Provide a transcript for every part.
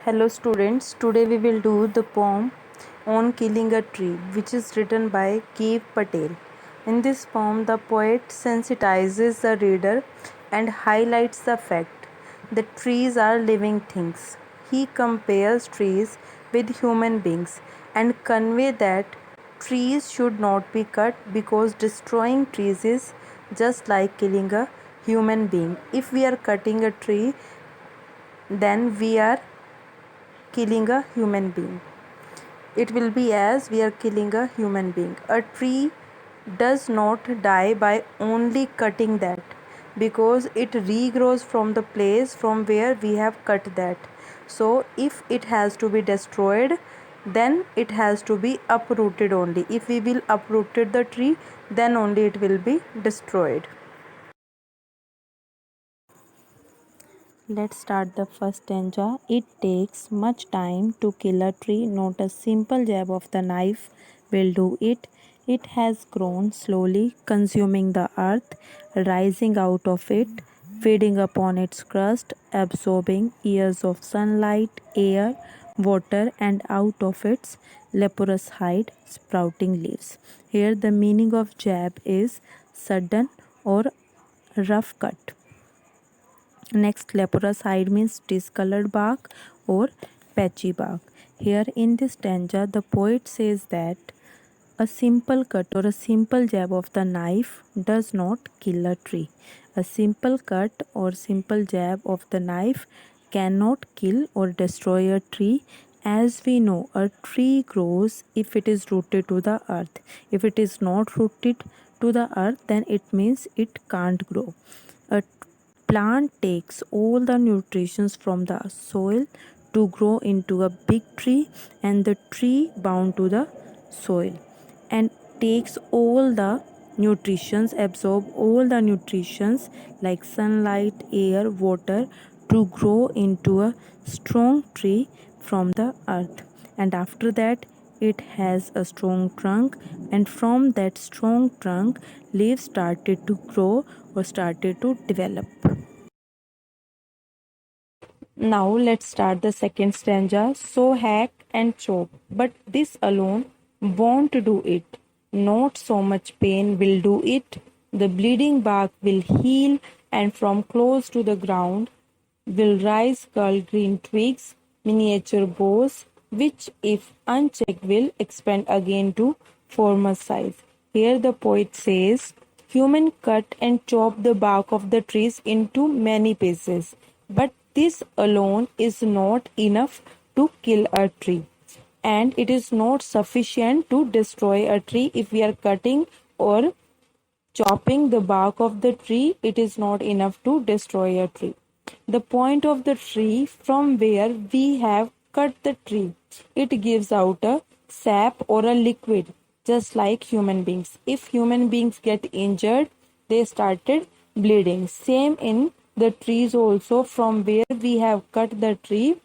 Hello students, today we will do the poem on killing a tree which is written by Keev Patel. In this poem, the poet sensitizes the reader and highlights the fact that trees are living things. He compares trees with human beings and convey that trees should not be cut because destroying trees is just like killing a human being. If we are cutting a tree, then we are killing a human being. It will be as we are killing a human being. A tree does not die by only cutting that because it regrows from the place from where we have cut that. So, if it has to be destroyed, then it has to be uprooted only. If we will uprooted the tree, then only it will be destroyed. Let's start the first stanza. It takes much time to kill a tree, not a simple jab of the knife will do it. It has grown slowly, consuming the earth, rising out of it, feeding upon its crust, absorbing years of sunlight, air, water, and out of its leprous hide, sprouting leaves. Here, the meaning of jab is sudden or rough cut. Next, leprous hide means discolored bark or patchy bark. Here in this stanza, the poet says that a simple cut or a simple jab of the knife does not kill a tree. A simple cut or simple jab of the knife cannot kill or destroy a tree. As we know, a tree grows if it is rooted to the earth. If it is not rooted to the earth, then it means it can't grow. A plant takes all the nutritions from the soil to grow into a big tree, and the tree bound to the soil and takes all the nutritions, absorb all the nutritions like sunlight, air, water to grow into a strong tree from the earth. And after that, it has a strong trunk, and from that strong trunk, leaves started to grow or started to develop. Now let's start the second stanza. So hack and chop, but this alone won't do it. Not so much pain will do it. The bleeding bark will heal, and from close to the ground will rise curled green twigs, miniature boughs, which, if unchecked, will expand again to former size. Here the poet says, human cut and chop the bark of the trees into many pieces, but this alone is not enough to kill a tree. And it is not sufficient to destroy a tree. If we are cutting or chopping the bark of the tree, it is not enough to destroy a tree. The point of the tree from where we have cut the tree, it gives out a sap or a liquid, just like human beings. If human beings get injured, they started bleeding. Same in the trees also, from where we have cut the tree,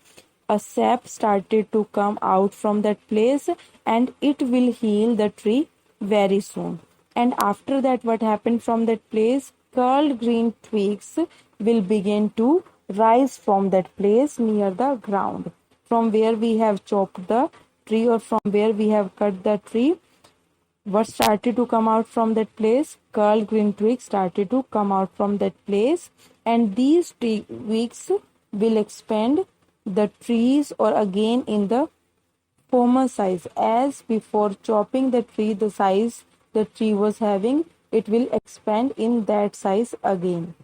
a sap started to come out from that place, and it will heal the tree very soon. And after that, what happened from that place, curled green twigs will begin to rise from that place near the ground from where we have chopped the tree or from where we have cut the tree. What started to come out from that place, curled green twigs started to come out from that place, and these twigs will expand the trees or again in the former size. As before chopping the tree, the size the tree was having, it will expand in that size again.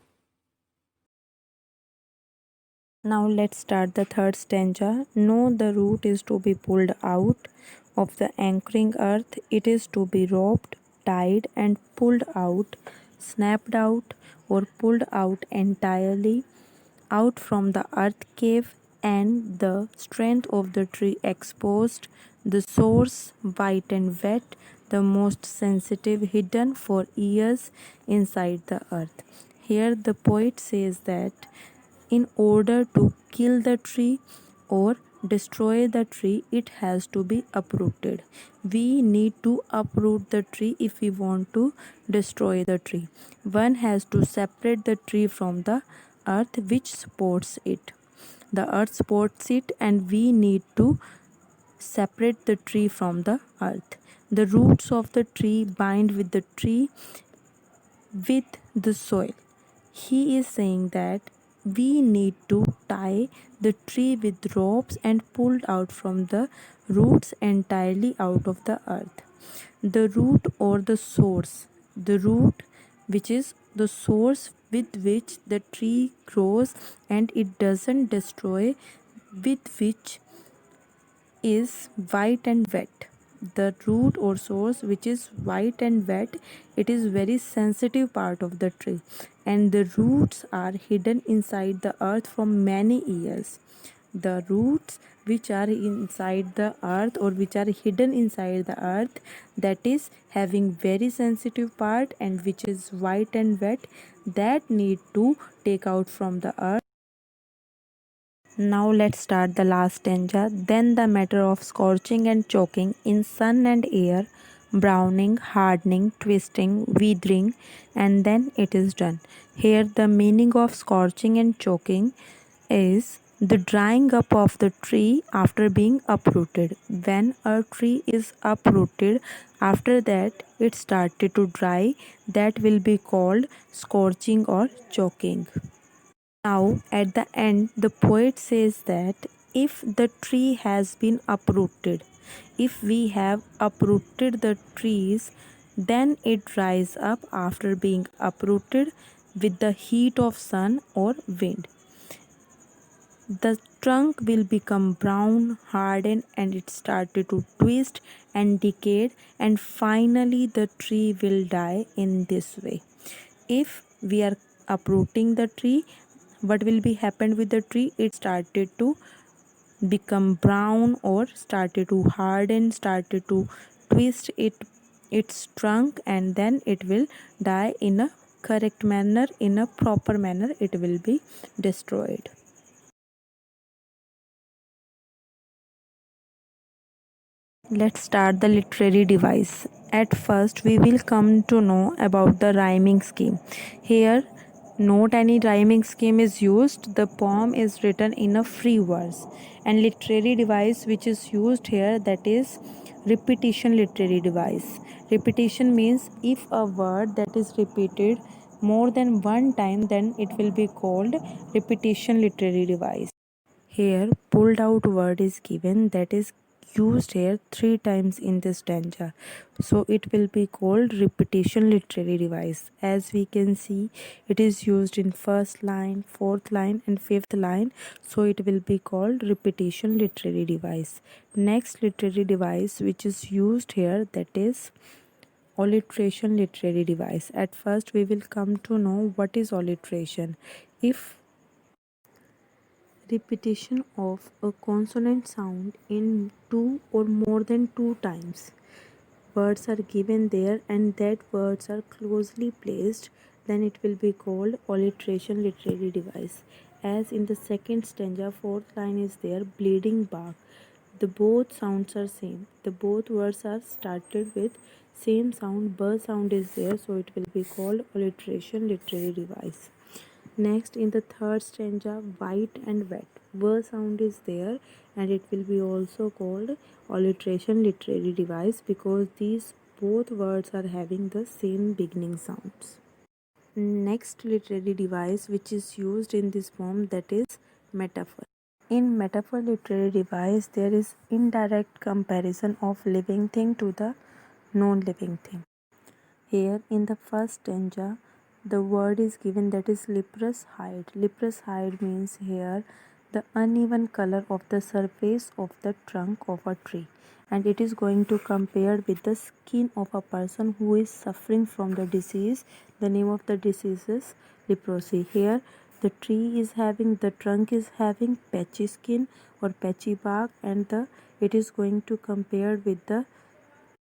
Now let's start the third stanza. No, the root is to be pulled out of the anchoring earth. It is to be roped, tied, and pulled out, snapped out, or pulled out entirely out from the earth cave, and the strength of the tree exposed, the source white and wet, the most sensitive hidden for years inside the earth. Here the poet says that in order to kill the tree or destroy the tree, it has to be uprooted. We need to uproot the tree if we want to destroy the tree. One has to separate the tree from the earth which supports it. The earth supports it, and we need to separate the tree from the earth. The roots of the tree bind with the tree with the soil. He is saying that we need to tie the tree with ropes and pull out from the roots entirely out of the earth. The root or the source, the root which is the source with which the tree grows and it doesn't destroy, with which is white and wet. The root or source which is white and wet, it is very sensitive part of the tree, and the roots are hidden inside the earth for many years. The roots which are inside the earth or which are hidden inside the earth, that is having very sensitive part and which is white and wet, that need to take out from the earth. Now let's start the last stanza. Then the matter of scorching and choking in sun and air, browning, hardening, twisting, withering, and then it is done. Here the meaning of scorching and choking is the drying up of the tree after being uprooted. When a tree is uprooted, after that it started to dry, that will be called scorching or choking. Now, at the end, the poet says that if the tree has been uprooted, if we have uprooted the trees, then it rise up after being uprooted with the heat of sun or wind. The trunk will become brown, hardened, and it started to twist and decay, and finally the tree will die in this way. If we are uprooting the tree, what will be happened with the tree? It started to become brown or started to harden, started to twist its trunk, and then it will die in a correct manner, in a proper manner it will be destroyed. Let's start the literary device. At first, we will come to know about the rhyming scheme. Here, not any rhyming scheme is used. The poem is written in a free verse. And literary device which is used here, that is repetition literary device. Repetition means if a word that is repeated more than one time, then it will be called repetition literary device. Here, pulled out word is given, that is used here 3 times in this stanza. So it will be called repetition literary device. As we can see, it is used in first line, fourth line, and fifth line. So it will be called repetition literary device. Next literary device which is used here, that is alliteration literary device. At first, we will come to know what is alliteration. If repetition of a consonant sound in two or more than 2 times. Words are given there and that words are closely placed, then it will be called alliteration literary device. As in the second stanza, fourth line is there, bleeding bark. The both sounds are same. The both words are started with same sound, b sound is there, so it will be called alliteration literary device. Next, in the third stanza, white and wet. V sound is there and it will be also called alliteration literary device because these both words are having the same beginning sounds. Next literary device which is used in this poem, that is metaphor. In metaphor literary device, there is indirect comparison of living thing to the non-living thing. Here in the first stanza, the word is given, that is leprous hide. Leprous hide means here the uneven color of the surface of the trunk of a tree, and it is going to compare with the skin of a person who is suffering from the disease. The name of the disease is leprosy. Here the tree is having, the trunk is having patchy skin or patchy bark, and it is going to compare with the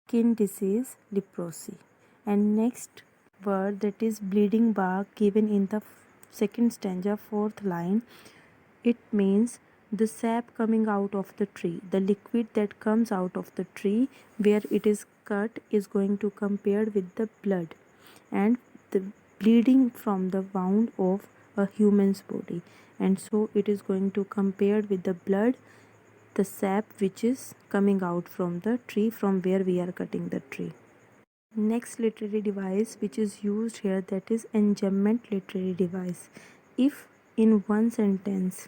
skin disease leprosy. And next word, that is bleeding bark, given in the second stanza, fourth line. It means the sap coming out of the tree, the liquid that comes out of the tree where it is cut is going to compare with the blood, and the bleeding from the wound of a human's body, and so it is going to compare with the blood, the sap which is coming out from the tree from where we are cutting the tree. Next literary device which is used here, that is enjambment literary device. If in one sentence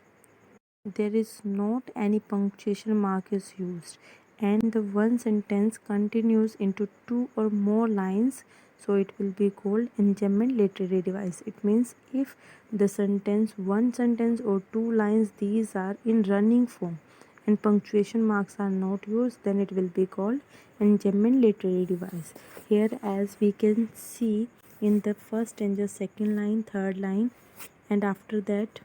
there is not any punctuation mark is used and the one sentence continues into two or more lines, so it will be called enjambment literary device. It means if the sentence, one sentence or two lines, these are in running form and punctuation marks are not used, then it will be called enjambment literary device. Here as we can see in the first stanza, second line, third line, and after that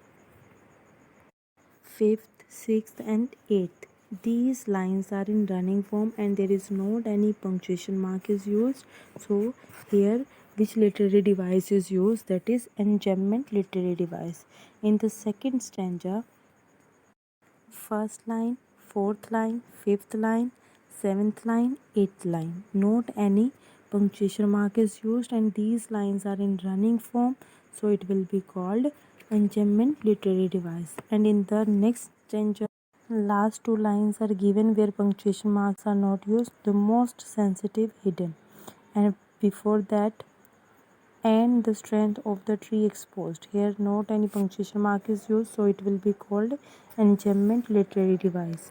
fifth, sixth, and eighth. These lines are in running form and there is not any punctuation mark is used. So here which literary device is used, that is enjambment literary device. In the second stanza, first line, fourth line, fifth line, seventh line, eighth line, not any punctuation mark is used and these lines are in running form, so it will be called enjambment literary device. And in the next stanza, last two lines are given where punctuation marks are not used, the most sensitive hidden, and before that, and the strength of the tree exposed. Here not any punctuation mark is used, so it will be called enjambment literary device.